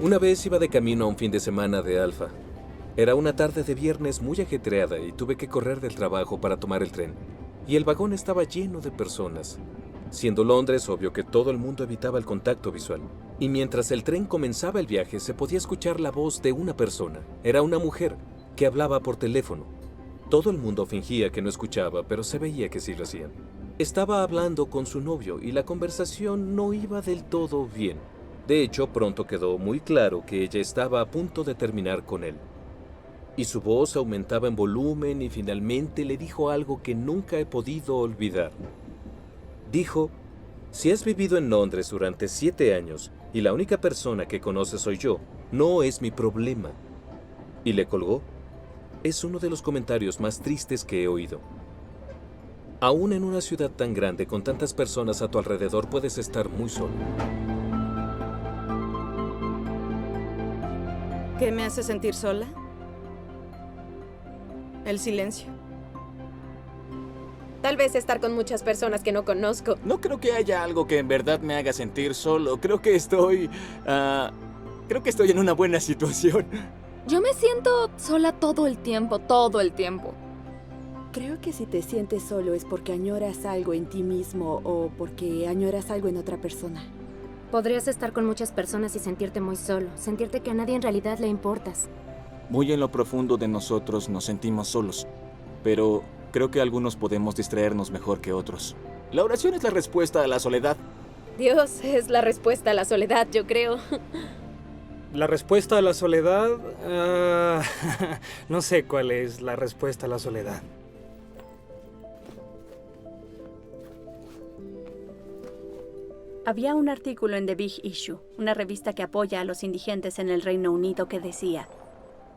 Una vez iba de camino a un fin de semana de Alfa. Era una tarde de viernes muy ajetreada y tuve que correr del trabajo para tomar el tren. Y el vagón estaba lleno de personas. Siendo Londres, obvio que todo el mundo evitaba el contacto visual. Y mientras el tren comenzaba el viaje, se podía escuchar la voz de una persona. Era una mujer que hablaba por teléfono. Todo el mundo fingía que no escuchaba, pero se veía que sí lo hacían. Estaba hablando con su novio y la conversación no iba del todo bien. De hecho, pronto quedó muy claro que ella estaba a punto de terminar con él. Y su voz aumentaba en volumen y finalmente le dijo algo que nunca he podido olvidar. Dijo: si has vivido en Londres durante 7 años y la única persona que conoces soy yo, no es mi problema. Y le colgó. Es uno de los comentarios más tristes que he oído. Aún en una ciudad tan grande con tantas personas a tu alrededor puedes estar muy solo. ¿Qué me hace sentir sola? El silencio. Tal vez estar con muchas personas que no conozco. No creo que haya algo que en verdad me haga sentir solo. Creo que estoy en una buena situación. Yo me siento sola todo el tiempo, todo el tiempo. Creo que si te sientes solo es porque añoras algo en ti mismo o porque añoras algo en otra persona. Podrías estar con muchas personas y sentirte muy solo, sentirte que a nadie en realidad le importas. Muy en lo profundo de nosotros nos sentimos solos, pero creo que algunos podemos distraernos mejor que otros. La oración es la respuesta a la soledad. Dios es la respuesta a la soledad, yo creo. La respuesta a la soledad... no sé cuál es la respuesta a la soledad. Había un artículo en The Big Issue, una revista que apoya a los indigentes en el Reino Unido, que decía: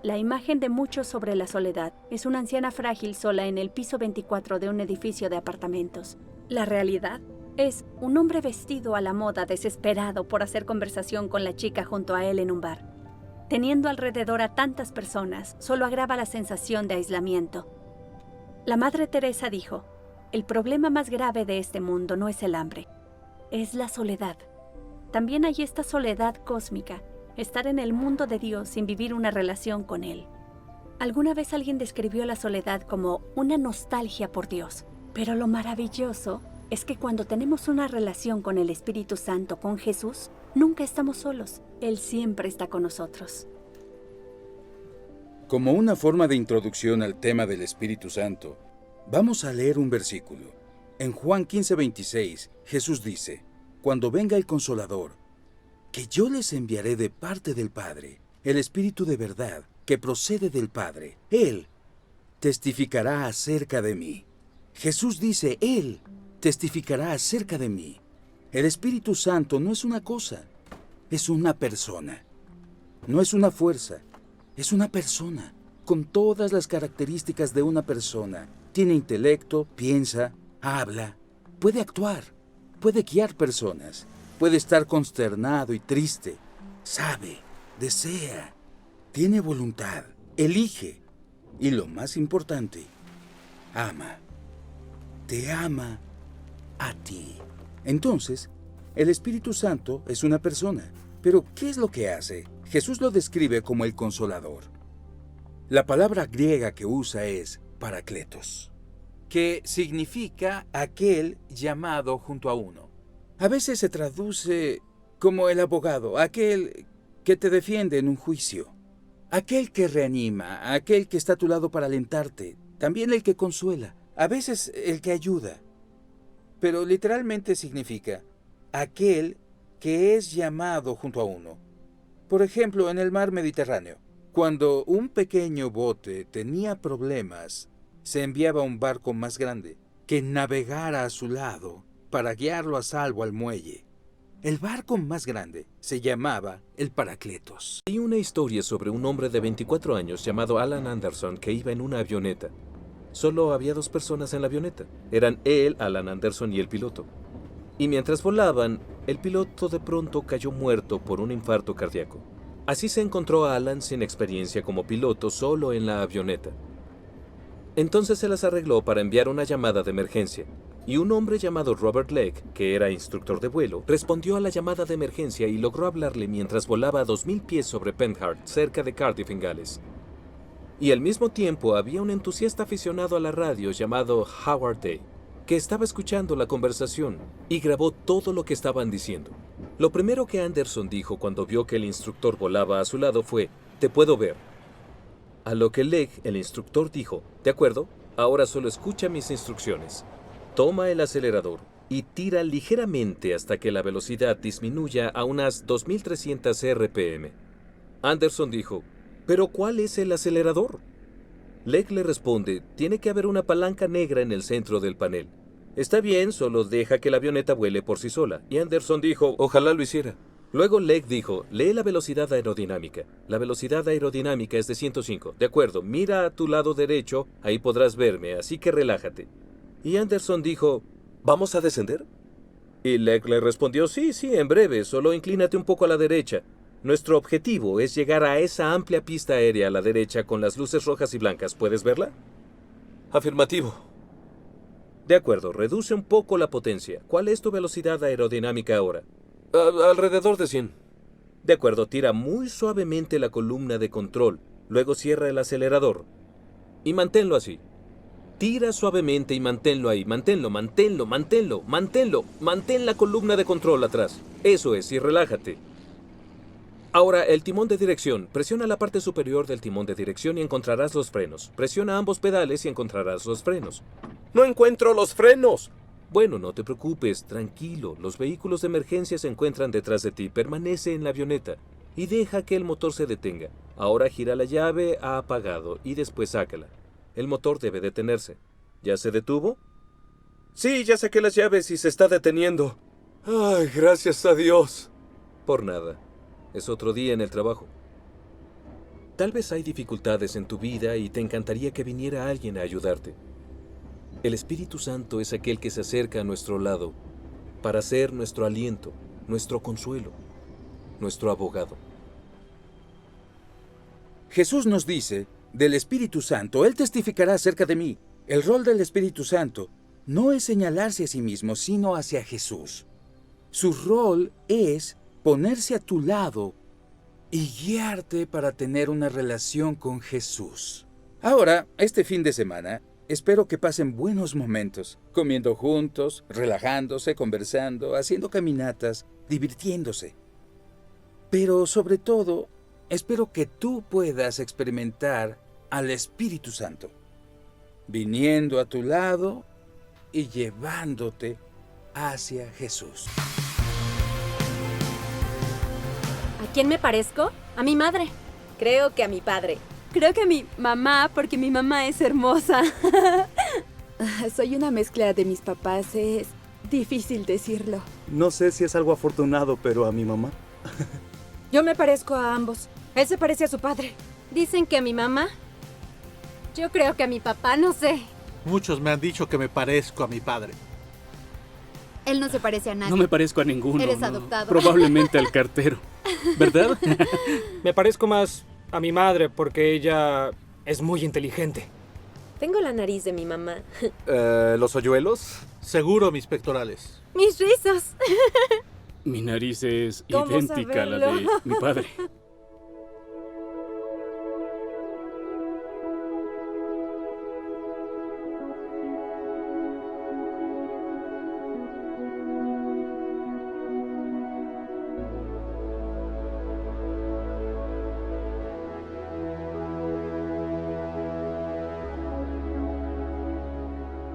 la imagen de muchos sobre la soledad es una anciana frágil sola en el piso 24 de un edificio de apartamentos. La realidad es un hombre vestido a la moda, desesperado por hacer conversación con la chica junto a él en un bar. Teniendo alrededor a tantas personas, solo agrava la sensación de aislamiento. La Madre Teresa dijo: el problema más grave de este mundo no es el hambre, es la soledad. También hay esta soledad cósmica, estar en el mundo de Dios sin vivir una relación con Él. Alguna vez alguien describió la soledad como una nostalgia por Dios, pero lo maravilloso es que cuando tenemos una relación con el Espíritu Santo, con Jesús, nunca estamos solos. Él siempre está con nosotros. Como una forma de introducción al tema del Espíritu Santo, vamos a leer un versículo. En Juan 15:26, Jesús dice: cuando venga el Consolador, que yo les enviaré de parte del Padre, el Espíritu de verdad, que procede del Padre, Él testificará acerca de mí. Jesús dice: Él testificará acerca de mí. El Espíritu Santo no es una cosa, es una persona. No es una fuerza, es una persona, con todas las características de una persona. Tiene intelecto, piensa, habla, puede actuar, puede guiar personas, puede estar consternado y triste, sabe, desea, tiene voluntad, elige y lo más importante, ama. Te ama a ti. Entonces, el Espíritu Santo es una persona. Pero, ¿qué es lo que hace? Jesús lo describe como el Consolador. La palabra griega que usa es parakletos, que significa aquel llamado junto a uno. A veces se traduce como el abogado, aquel que te defiende en un juicio, aquel que reanima, aquel que está a tu lado para alentarte, también el que consuela, a veces el que ayuda. Pero literalmente significa aquel que es llamado junto a uno. Por ejemplo, en el mar Mediterráneo, cuando un pequeño bote tenía problemas, se enviaba un barco más grande que navegara a su lado para guiarlo a salvo al muelle. El barco más grande se llamaba el Parakletos. Hay una historia sobre un hombre de 24 años llamado Alan Anderson que iba en una avioneta. Solo había 2 personas en la avioneta. Eran él, Alan Anderson y el piloto. Y mientras volaban, el piloto de pronto cayó muerto por un infarto cardíaco. Así se encontró a Alan sin experiencia como piloto, solo en la avioneta. Entonces se las arregló para enviar una llamada de emergencia. y un hombre llamado Robert Legg, que era instructor de vuelo, respondió a la llamada de emergencia y logró hablarle mientras volaba a 2000 pies sobre Penhart, cerca de Cardiff, en Gales. Y al mismo tiempo había un entusiasta aficionado a la radio llamado Howard Day, que estaba escuchando la conversación y grabó todo lo que estaban diciendo. Lo primero que Anderson dijo cuando vio que el instructor volaba a su lado fue: «Te puedo ver». A lo que Legg, el instructor, dijo: «De acuerdo, ahora solo escucha mis instrucciones. Toma el acelerador y tira ligeramente hasta que la velocidad disminuya a unas 2300 RPM». Anderson dijo: «¿Pero cuál es el acelerador?». Legg le responde: «Tiene que haber una palanca negra en el centro del panel». «Está bien, solo deja que la avioneta vuele por sí sola». Y Anderson dijo: «Ojalá lo hiciera». Luego Legg dijo: «Lee la velocidad aerodinámica. La velocidad aerodinámica es de 105. De acuerdo, mira a tu lado derecho, ahí podrás verme, así que relájate». Y Anderson dijo: «¿Vamos a descender?». Y Legg le respondió: «Sí, en breve, solo inclínate un poco a la derecha. Nuestro objetivo es llegar a esa amplia pista aérea a la derecha con las luces rojas y blancas. ¿Puedes verla?». «Afirmativo». «De acuerdo, reduce un poco la potencia. ¿Cuál es tu velocidad aerodinámica ahora?». «Alrededor de 100». «De acuerdo, tira muy suavemente la columna de control. Luego cierra el acelerador. Y manténlo así. Tira suavemente y manténlo ahí. Manténlo. Mantén la columna de control atrás. Eso es, y relájate. Ahora, el timón de dirección. Presiona la parte superior del timón de dirección y encontrarás los frenos. Presiona ambos pedales y encontrarás los frenos». «¡No encuentro los frenos!». «Bueno, no te preocupes, tranquilo. Los vehículos de emergencia se encuentran detrás de ti. Permanece en la avioneta y deja que el motor se detenga. Ahora gira la llave a apagado y después sácala. El motor debe detenerse». «¿Ya se detuvo?». «Sí, ya saqué las llaves y se está deteniendo». «Ay, gracias a Dios». «Por nada. Es otro día en el trabajo». Tal vez hay dificultades en tu vida y te encantaría que viniera alguien a ayudarte. El Espíritu Santo es aquel que se acerca a nuestro lado para ser nuestro aliento, nuestro consuelo, nuestro abogado. Jesús nos dice del Espíritu Santo: Él testificará acerca de mí. El rol del Espíritu Santo no es señalarse a sí mismo, sino hacia Jesús. Su rol es ponerse a tu lado y guiarte para tener una relación con Jesús. Ahora, este fin de semana, espero que pasen buenos momentos, comiendo juntos, relajándose, conversando, haciendo caminatas, divirtiéndose. Pero sobre todo, espero que tú puedas experimentar al Espíritu Santo, viniendo a tu lado y llevándote hacia Jesús. ¿A quién me parezco? A mi madre. Creo que a mi padre. Creo que a mi mamá, porque mi mamá es hermosa. Soy una mezcla de mis papás. Es difícil decirlo. No sé si es algo afortunado, pero a mi mamá. Yo me parezco a ambos. Él se parece a su padre. Dicen que a mi mamá. Yo creo que a mi papá, no sé. Muchos me han dicho que me parezco a mi padre. Él no se parece a nadie. No me parezco a ninguno. Eres no. adoptado. Probablemente al cartero. ¿Verdad? Me parezco más a mi madre porque ella es muy inteligente. Tengo la nariz de mi mamá. ¿Los hoyuelos? Seguro mis pectorales. Mis rizos. Mi nariz es ¿Cómo idéntica a la de saberlo? mi padre.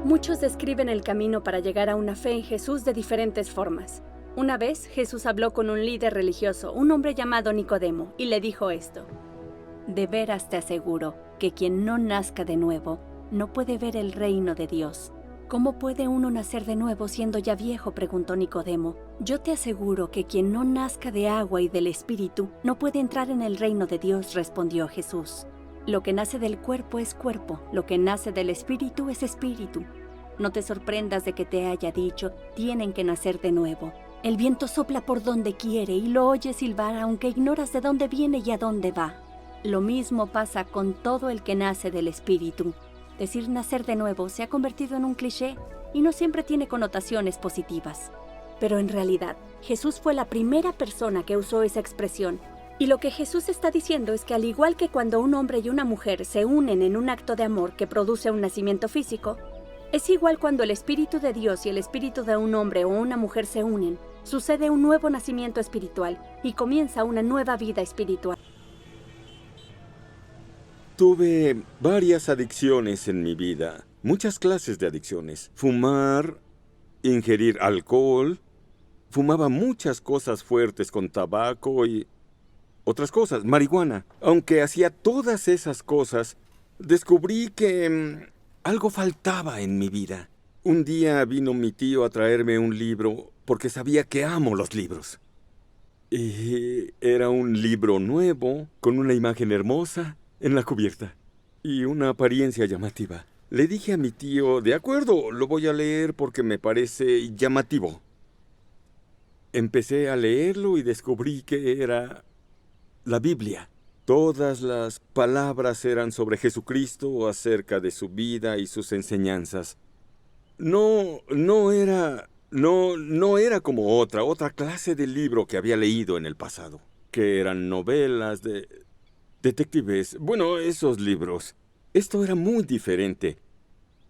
Muchos describen el camino para llegar a una fe en Jesús de diferentes formas. Una vez, Jesús habló con un líder religioso, un hombre llamado Nicodemo, y le dijo esto: «De veras te aseguro que quien no nazca de nuevo no puede ver el reino de Dios». «¿Cómo puede uno nacer de nuevo siendo ya viejo?», preguntó Nicodemo. «Yo te aseguro que quien no nazca de agua y del Espíritu no puede entrar en el reino de Dios», respondió Jesús. «Lo que nace del cuerpo es cuerpo, lo que nace del Espíritu es espíritu». No te sorprendas de que te haya dicho: «Tienen que nacer de nuevo». El viento sopla por donde quiere y lo oyes silbar aunque ignoras de dónde viene y a dónde va. Lo mismo pasa con todo el que nace del Espíritu. Decir nacer de nuevo se ha convertido en un cliché. y no siempre tiene connotaciones positivas. Pero en realidad, Jesús fue la primera persona que usó esa expresión. Y lo que Jesús está diciendo es que al igual que cuando un hombre y una mujer se unen en un acto de amor que produce un nacimiento físico, es igual cuando el Espíritu de Dios y el espíritu de un hombre o una mujer se unen, sucede un nuevo nacimiento espiritual y comienza una nueva vida espiritual. Tuve varias adicciones en mi vida, muchas clases de adicciones. Fumar, ingerir alcohol, fumaba muchas cosas fuertes con tabaco y otras cosas, marihuana. Aunque hacía todas esas cosas, descubrí que algo faltaba en mi vida. Un día vino mi tío a traerme un libro porque sabía que amo los libros. Y era un libro nuevo, con una imagen hermosa en la cubierta y una apariencia llamativa. Le dije a mi tío, de acuerdo, lo voy a leer porque me parece llamativo. Empecé a leerlo y descubrí que era la Biblia. Todas las palabras eran sobre Jesucristo, acerca de su vida y sus enseñanzas. No era como otra clase de libro que había leído en el pasado, que eran novelas de detectives. Bueno, esos libros. Esto era muy diferente.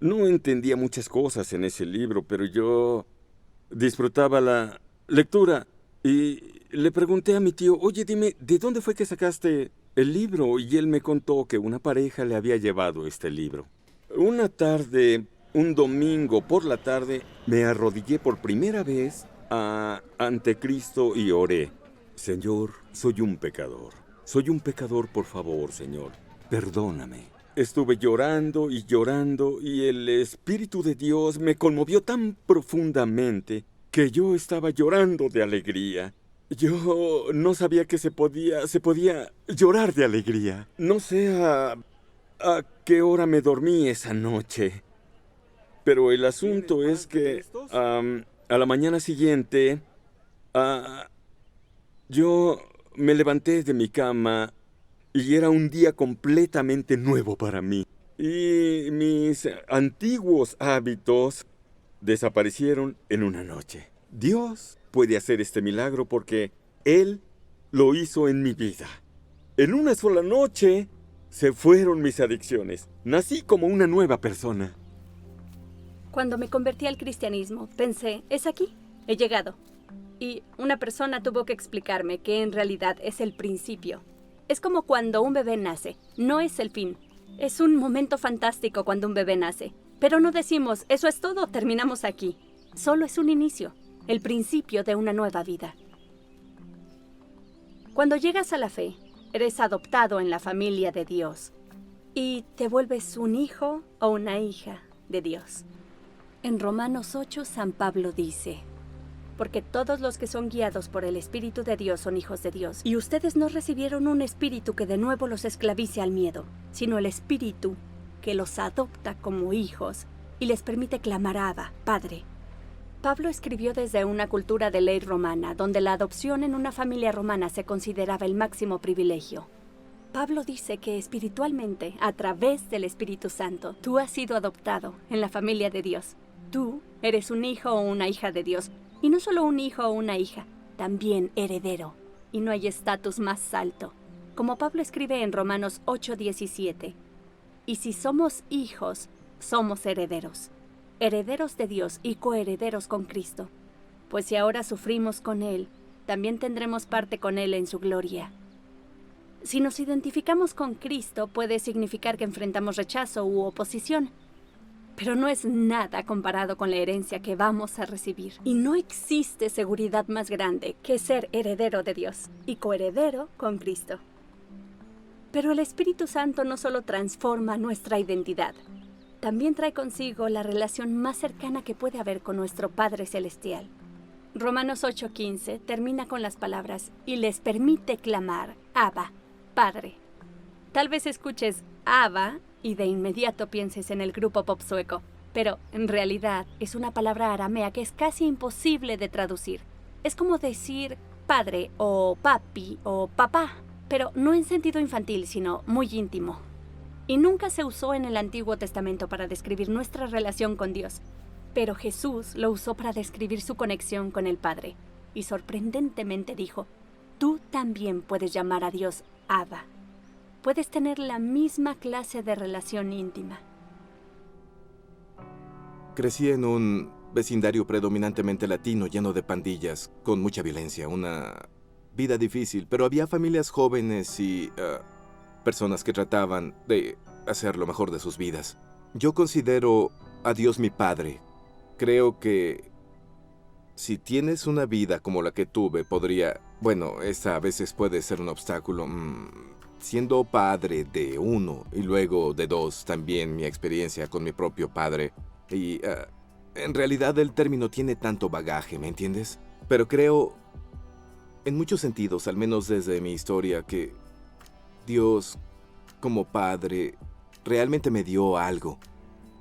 No entendía muchas cosas en ese libro, pero yo disfrutaba la lectura y le pregunté a mi tío, oye, dime, ¿de dónde fue que sacaste el libro? Y él me contó que una pareja le había llevado este libro. Una tarde, un domingo por la tarde, me arrodillé por primera vez ante Cristo y oré. Señor, soy un pecador. Soy un pecador, por favor, Señor. Perdóname. Estuve llorando y el Espíritu de Dios me conmovió tan profundamente que yo estaba llorando de alegría. Yo no sabía que se podía llorar de alegría. No sé a qué hora me dormí esa noche. Pero el asunto es que a la mañana siguiente yo me levanté de mi cama y era un día completamente nuevo para mí. Y mis antiguos hábitos desaparecieron en una noche. Dios puede hacer este milagro porque Él lo hizo en mi vida. En una sola noche se fueron mis adicciones. Nací como una nueva persona. Cuando me convertí al cristianismo, pensé, es aquí, he llegado. Y una persona tuvo que explicarme que en realidad es el principio. Es como cuando un bebé nace, no es el fin. Es un momento fantástico cuando un bebé nace. Pero no decimos, eso es todo, terminamos aquí. Solo es un inicio, el principio de una nueva vida. Cuando llegas a la fe, eres adoptado en la familia de Dios y te vuelves un hijo o una hija de Dios. En Romanos 8, San Pablo dice, porque todos los que son guiados por el Espíritu de Dios son hijos de Dios, y ustedes no recibieron un espíritu que de nuevo los esclavice al miedo, sino el Espíritu que los adopta como hijos y les permite clamar Abba, Padre. Pablo escribió desde una cultura de ley romana, donde la adopción en una familia romana se consideraba el máximo privilegio. Pablo dice que espiritualmente, a través del Espíritu Santo, tú has sido adoptado en la familia de Dios. Tú eres un hijo o una hija de Dios, y no solo un hijo o una hija, también heredero, y no hay estatus más alto. Como Pablo escribe en Romanos 8:17, y si somos hijos, somos herederos. Herederos de Dios y coherederos con Cristo. Pues si ahora sufrimos con Él, también tendremos parte con Él en su gloria. Si nos identificamos con Cristo, puede significar que enfrentamos rechazo u oposición, pero no es nada comparado con la herencia que vamos a recibir. Y no existe seguridad más grande que ser heredero de Dios y coheredero con Cristo. Pero el Espíritu Santo no solo transforma nuestra identidad, también trae consigo la relación más cercana que puede haber con nuestro Padre Celestial. Romanos 8:15 termina con las palabras, y les permite clamar, Abba, Padre. Tal vez escuches Abba y de inmediato pienses en el grupo pop sueco, pero en realidad es una palabra aramea que es casi imposible de traducir. Es como decir padre o papi o papá, pero no en sentido infantil, sino muy íntimo. Y nunca se usó en el Antiguo Testamento para describir nuestra relación con Dios. Pero Jesús lo usó para describir su conexión con el Padre. Y sorprendentemente dijo, tú también puedes llamar a Dios Abba. Puedes tener la misma clase de relación íntima. Crecí en un vecindario predominantemente latino, lleno de pandillas, con mucha violencia, una vida difícil, pero había familias jóvenes y personas que trataban de hacer lo mejor de sus vidas. Yo considero a Dios mi Padre. Creo que si tienes una vida como la que tuve, esta a veces puede ser un obstáculo. Siendo padre de uno y luego de dos, también mi experiencia con mi propio padre. Y en realidad el término tiene tanto bagaje, ¿me entiendes? Pero creo, en muchos sentidos, al menos desde mi historia, que Dios, como padre, realmente me dio algo.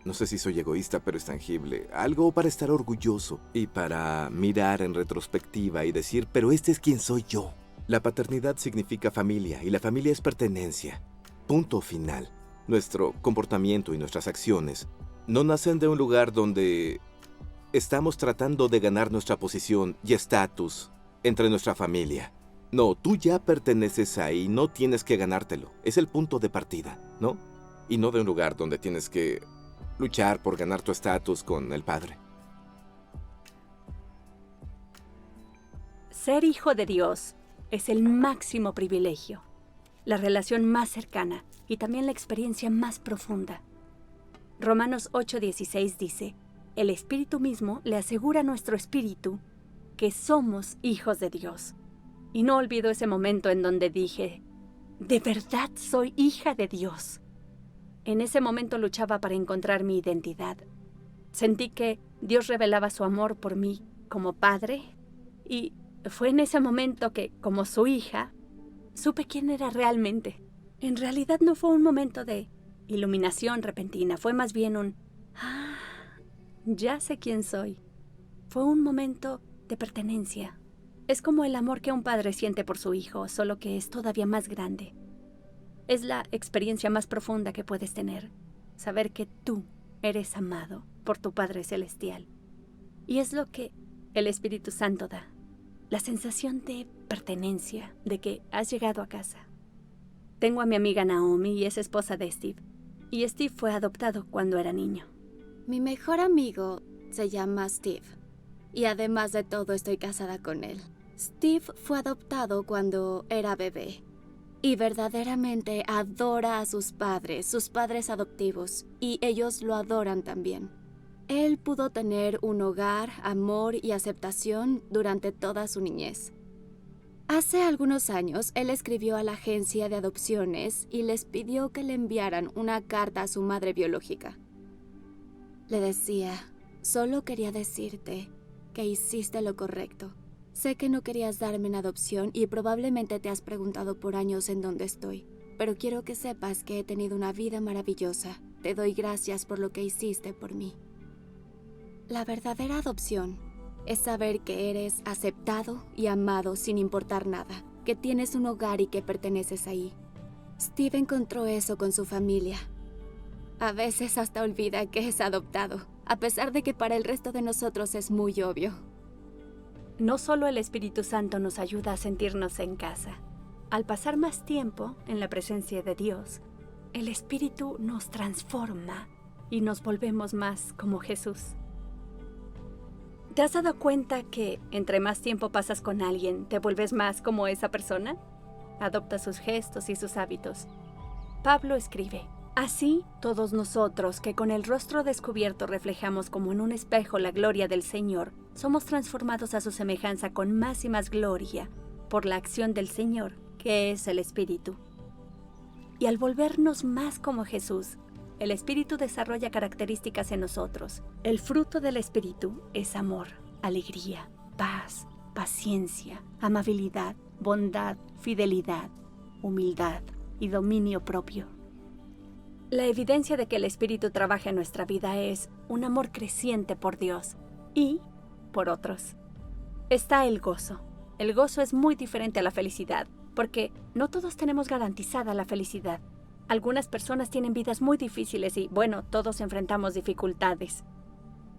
No sé si soy egoísta, pero es tangible. Algo para estar orgulloso y para mirar en retrospectiva y decir, pero este es quien soy yo. La paternidad significa familia y la familia es pertenencia. Punto final. Nuestro comportamiento y nuestras acciones no nacen de un lugar donde estamos tratando de ganar nuestra posición y estatus entre nuestra familia. No, tú ya perteneces ahí, no tienes que ganártelo. Es el punto de partida, ¿no? Y no de un lugar donde tienes que luchar por ganar tu estatus con el Padre. Ser hijo de Dios es el máximo privilegio, la relación más cercana y también la experiencia más profunda. Romanos 8:16 dice, el Espíritu mismo le asegura a nuestro espíritu que somos hijos de Dios. Y no olvido ese momento en donde dije, de verdad soy hija de Dios. En ese momento luchaba para encontrar mi identidad. Sentí que Dios revelaba su amor por mí como padre y fue en ese momento que, como su hija, supe quién era realmente. En realidad no fue un momento de iluminación repentina, fue más bien un ya sé quién soy. Fue un momento de pertenencia. Es como el amor que un padre siente por su hijo, solo que es todavía más grande. Es la experiencia más profunda que puedes tener, saber que tú eres amado por tu Padre Celestial. Y es lo que el Espíritu Santo da, la sensación de pertenencia, de que has llegado a casa. Tengo a mi amiga Naomi y es esposa de Steve. Y Steve fue adoptado cuando era niño. Mi mejor amigo se llama Steve. Y además de todo estoy casada con él. Steve fue adoptado cuando era bebé. Y verdaderamente adora a sus padres adoptivos. Y ellos lo adoran también. Él pudo tener un hogar, amor y aceptación durante toda su niñez. Hace algunos años, él escribió a la agencia de adopciones y les pidió que le enviaran una carta a su madre biológica. Le decía, solo quería decirte que hiciste lo correcto. Sé que no querías darme en adopción y probablemente te has preguntado por años en dónde estoy, pero quiero que sepas que he tenido una vida maravillosa. Te doy gracias por lo que hiciste por mí. La verdadera adopción es saber que eres aceptado y amado sin importar nada, que tienes un hogar y que perteneces ahí. Steve encontró eso con su familia. A veces hasta olvida que es adoptado, a pesar de que para el resto de nosotros es muy obvio. No solo el Espíritu Santo nos ayuda a sentirnos en casa. Al pasar más tiempo en la presencia de Dios, el Espíritu nos transforma y nos volvemos más como Jesús. ¿Te has dado cuenta que entre más tiempo pasas con alguien, te vuelves más como esa persona? Adoptas sus gestos y sus hábitos. Pablo escribe, así todos nosotros que con el rostro descubierto reflejamos como en un espejo la gloria del Señor, somos transformados a su semejanza con más y más gloria por la acción del Señor, que es el Espíritu. Y al volvernos más como Jesús, el Espíritu desarrolla características en nosotros. El fruto del Espíritu es amor, alegría, paz, paciencia, amabilidad, bondad, fidelidad, humildad y dominio propio. La evidencia de que el Espíritu trabaja en nuestra vida es un amor creciente por Dios y por otros. Está el gozo. El gozo es muy diferente a la felicidad, porque no todos tenemos garantizada la felicidad. Algunas personas tienen vidas muy difíciles y, bueno, todos enfrentamos dificultades.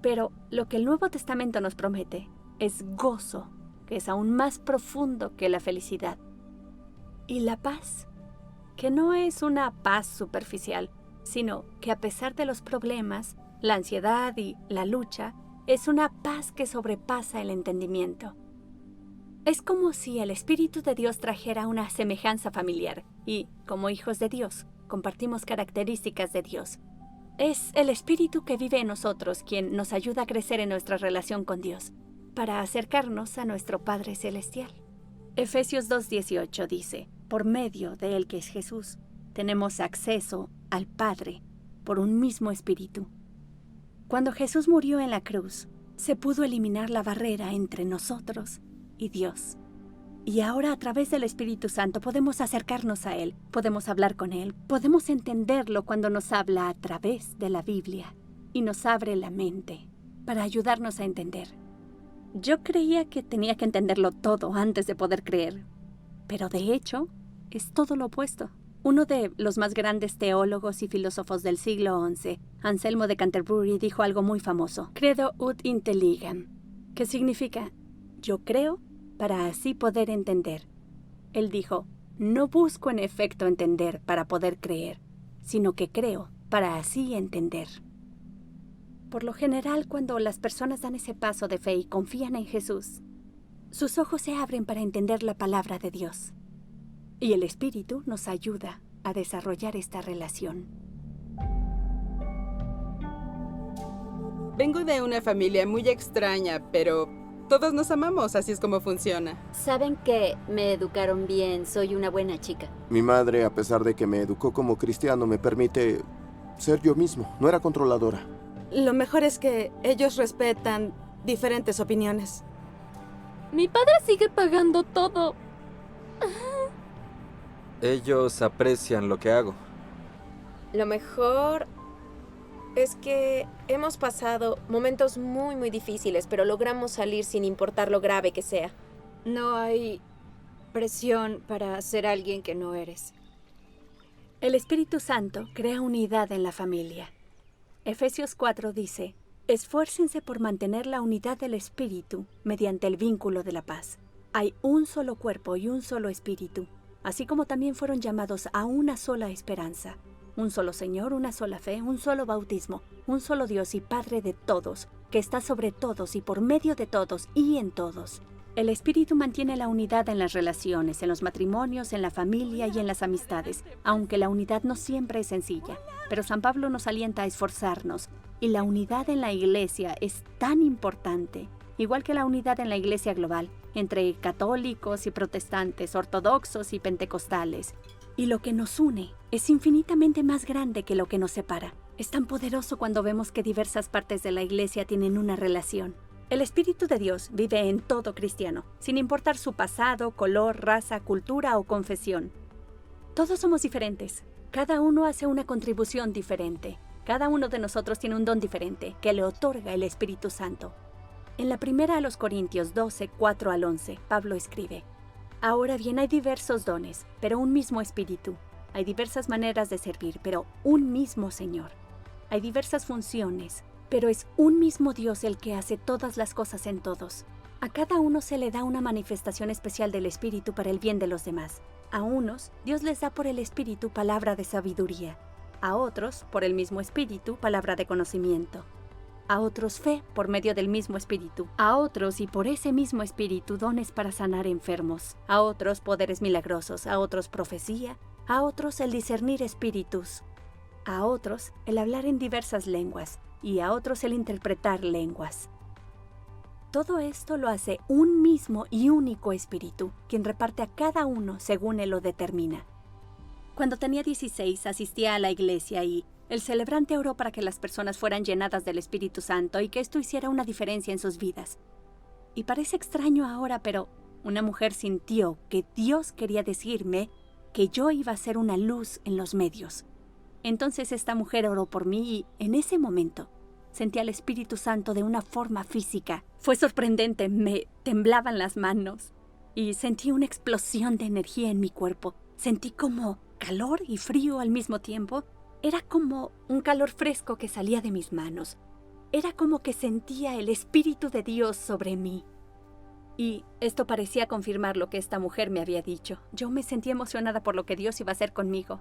Pero lo que el Nuevo Testamento nos promete es gozo, que es aún más profundo que la felicidad. Y la paz, que no es una paz superficial, sino que a pesar de los problemas, la ansiedad y la lucha, es una paz que sobrepasa el entendimiento. Es como si el Espíritu de Dios trajera una semejanza familiar y, como hijos de Dios, compartimos características de Dios. Es el Espíritu que vive en nosotros quien nos ayuda a crecer en nuestra relación con Dios, para acercarnos a nuestro Padre Celestial. Efesios 2:18 dice, por medio de Él que es Jesús, tenemos acceso al Padre por un mismo Espíritu. Cuando Jesús murió en la cruz, se pudo eliminar la barrera entre nosotros y Dios. Y ahora a través del Espíritu Santo podemos acercarnos a Él, podemos hablar con Él, podemos entenderlo cuando nos habla a través de la Biblia y nos abre la mente para ayudarnos a entender. Yo creía que tenía que entenderlo todo antes de poder creer, pero de hecho es todo lo opuesto. Uno de los más grandes teólogos y filósofos del siglo XI, Anselmo de Canterbury, dijo algo muy famoso, credo ut intelligam, que significa yo creo para así poder entender. Él dijo, no busco en efecto entender para poder creer, sino que creo para así entender. Por lo general, cuando las personas dan ese paso de fe y confían en Jesús, sus ojos se abren para entender la palabra de Dios. Y el Espíritu nos ayuda a desarrollar esta relación. Vengo de una familia muy extraña, pero todos nos amamos, así es como funciona. Saben que me educaron bien, soy una buena chica. Mi madre, a pesar de que me educó como cristiano, me permite ser yo mismo. No era controladora. Lo mejor es que ellos respetan diferentes opiniones. Mi padre sigue pagando todo. Ellos aprecian lo que hago. Lo mejor es que hemos pasado momentos muy, muy difíciles, pero logramos salir sin importar lo grave que sea. No hay presión para ser alguien que no eres. El Espíritu Santo crea unidad en la familia. Efesios 4 dice, esfuércense por mantener la unidad del Espíritu mediante el vínculo de la paz. Hay un solo cuerpo y un solo Espíritu, así como también fueron llamados a una sola esperanza. Un solo Señor, una sola fe, un solo bautismo, un solo Dios y Padre de todos, que está sobre todos y por medio de todos y en todos. El Espíritu mantiene la unidad en las relaciones, en los matrimonios, en la familia y en las amistades, aunque la unidad no siempre es sencilla. Pero San Pablo nos alienta a esforzarnos, y la unidad en la Iglesia es tan importante, igual que la unidad en la Iglesia global, entre católicos y protestantes, ortodoxos y pentecostales. Y lo que nos une es infinitamente más grande que lo que nos separa. Es tan poderoso cuando vemos que diversas partes de la Iglesia tienen una relación. El Espíritu de Dios vive en todo cristiano, sin importar su pasado, color, raza, cultura o confesión. Todos somos diferentes. Cada uno hace una contribución diferente. Cada uno de nosotros tiene un don diferente que le otorga el Espíritu Santo. En la primera a los Corintios 12, 4 al 11, Pablo escribe, ahora bien hay diversos dones, pero un mismo Espíritu. Hay diversas maneras de servir, pero un mismo Señor. Hay diversas funciones, pero es un mismo Dios el que hace todas las cosas en todos. A cada uno se le da una manifestación especial del Espíritu para el bien de los demás. A unos, Dios les da por el Espíritu palabra de sabiduría. A otros, por el mismo Espíritu, palabra de conocimiento. A otros, fe por medio del mismo Espíritu. A otros, y por ese mismo Espíritu, dones para sanar enfermos. A otros, poderes milagrosos. A otros, profecía. A otros, el discernir espíritus. A otros, el hablar en diversas lenguas. Y a otros el interpretar lenguas. Todo esto lo hace un mismo y único Espíritu, quien reparte a cada uno según Él lo determina. Cuando tenía 16, asistía a la iglesia y el celebrante oró para que las personas fueran llenadas del Espíritu Santo y que esto hiciera una diferencia en sus vidas. Y parece extraño ahora, pero una mujer sintió que Dios quería decirme que yo iba a ser una luz en los medios. Entonces esta mujer oró por mí y, en ese momento, sentí al Espíritu Santo de una forma física. Fue sorprendente, me temblaban las manos y sentí una explosión de energía en mi cuerpo. Sentí como calor y frío al mismo tiempo. Era como un calor fresco que salía de mis manos. Era como que sentía el Espíritu de Dios sobre mí. Y esto parecía confirmar lo que esta mujer me había dicho. Yo me sentía emocionada por lo que Dios iba a hacer conmigo.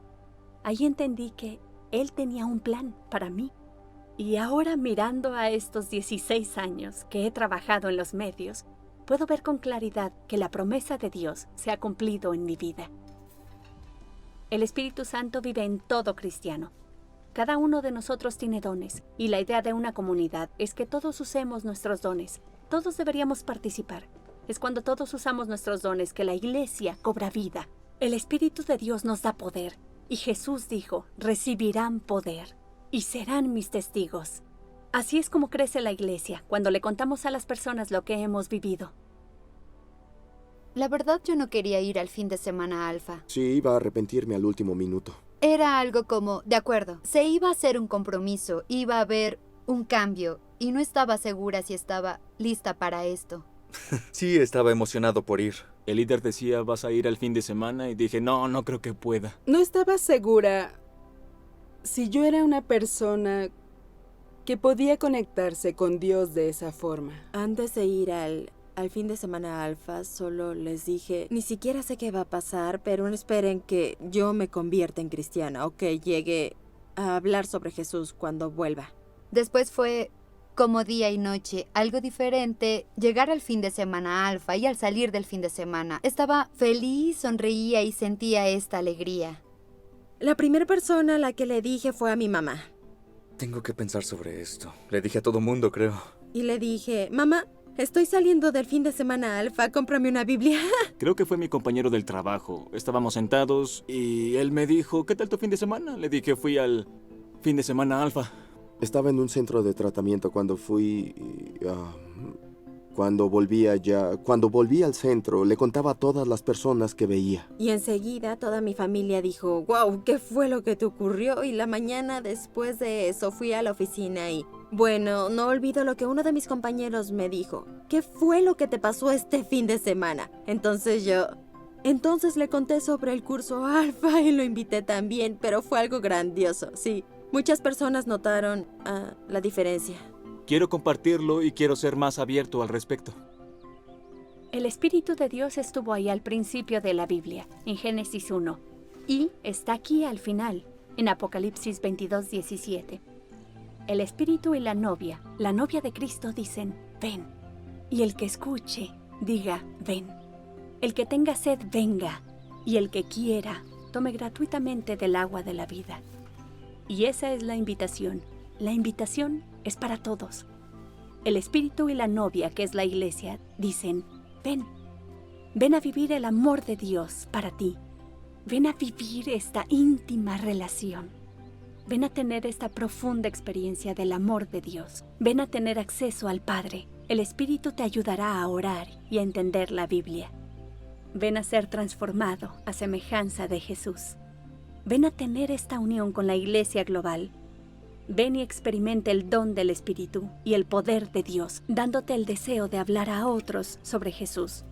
Ahí entendí que Él tenía un plan para mí. Y ahora, mirando a estos 16 años que he trabajado en los medios, puedo ver con claridad que la promesa de Dios se ha cumplido en mi vida. El Espíritu Santo vive en todo cristiano. Cada uno de nosotros tiene dones, y la idea de una comunidad es que todos usemos nuestros dones. Todos deberíamos participar. Es cuando todos usamos nuestros dones que la iglesia cobra vida. El Espíritu de Dios nos da poder, y Jesús dijo, recibirán poder, y serán mis testigos. Así es como crece la iglesia, cuando le contamos a las personas lo que hemos vivido. La verdad, yo no quería ir al fin de semana Alfa. Sí, iba a arrepentirme al último minuto. Era algo como, de acuerdo, se iba a hacer un compromiso, iba a haber un cambio, y no estaba segura si estaba lista para esto. Sí, estaba emocionado por ir. El líder decía, ¿vas a ir al fin de semana? Y dije, no creo que pueda. No estaba segura si yo era una persona que podía conectarse con Dios de esa forma. Antes de ir al fin de semana Alfa, solo les dije, ni siquiera sé qué va a pasar, pero no esperen que yo me convierta en cristiana o que llegue a hablar sobre Jesús cuando vuelva. Después fue como día y noche, algo diferente, llegar al fin de semana Alfa y al salir del fin de semana. Estaba feliz, sonreía y sentía esta alegría. La primera persona a la que le dije fue a mi mamá. Tengo que pensar sobre esto. Le dije a todo mundo, creo. Y le dije, mamá, estoy saliendo del fin de semana Alfa, cómprame una Biblia. Creo que fue mi compañero del trabajo. Estábamos sentados y él me dijo, ¿qué tal tu fin de semana? Le dije, fui al fin de semana Alfa. Estaba en un centro de tratamiento cuando fui... Cuando volví al centro, le contaba a todas las personas que veía. Y enseguida toda mi familia dijo, wow, ¿qué fue lo que te ocurrió? Y la mañana después de eso fui a la oficina y... Bueno, no olvido lo que uno de mis compañeros me dijo. ¿Qué fue lo que te pasó este fin de semana? Entonces le conté sobre el curso Alfa y lo invité también, pero fue algo grandioso, sí. Muchas personas notaron la diferencia. Quiero compartirlo y quiero ser más abierto al respecto. El Espíritu de Dios estuvo ahí al principio de la Biblia, en Génesis 1, y está aquí al final, en Apocalipsis 22:17. El Espíritu y la novia de Cristo dicen, ven. Y el que escuche, diga, ven. El que tenga sed, venga. Y el que quiera, tome gratuitamente del agua de la vida. Y esa es la invitación. La invitación es para todos. El Espíritu y la novia, que es la iglesia, dicen, ven. Ven a vivir el amor de Dios para ti. Ven a vivir esta íntima relación. Ven a tener esta profunda experiencia del amor de Dios. Ven a tener acceso al Padre. El Espíritu te ayudará a orar y a entender la Biblia. Ven a ser transformado a semejanza de Jesús. Ven a tener esta unión con la iglesia global. Ven y experimenta el don del Espíritu y el poder de Dios, dándote el deseo de hablar a otros sobre Jesús.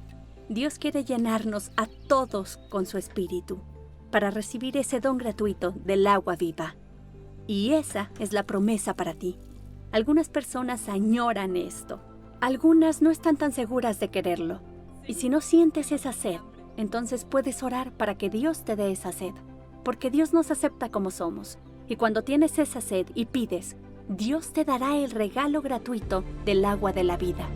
Dios quiere llenarnos a todos con su Espíritu para recibir ese don gratuito del agua viva. Y esa es la promesa para ti. Algunas personas añoran esto. Algunas no están tan seguras de quererlo. Y si no sientes esa sed, entonces puedes orar para que Dios te dé esa sed. Porque Dios nos acepta como somos. Y cuando tienes esa sed y pides, Dios te dará el regalo gratuito del agua de la vida.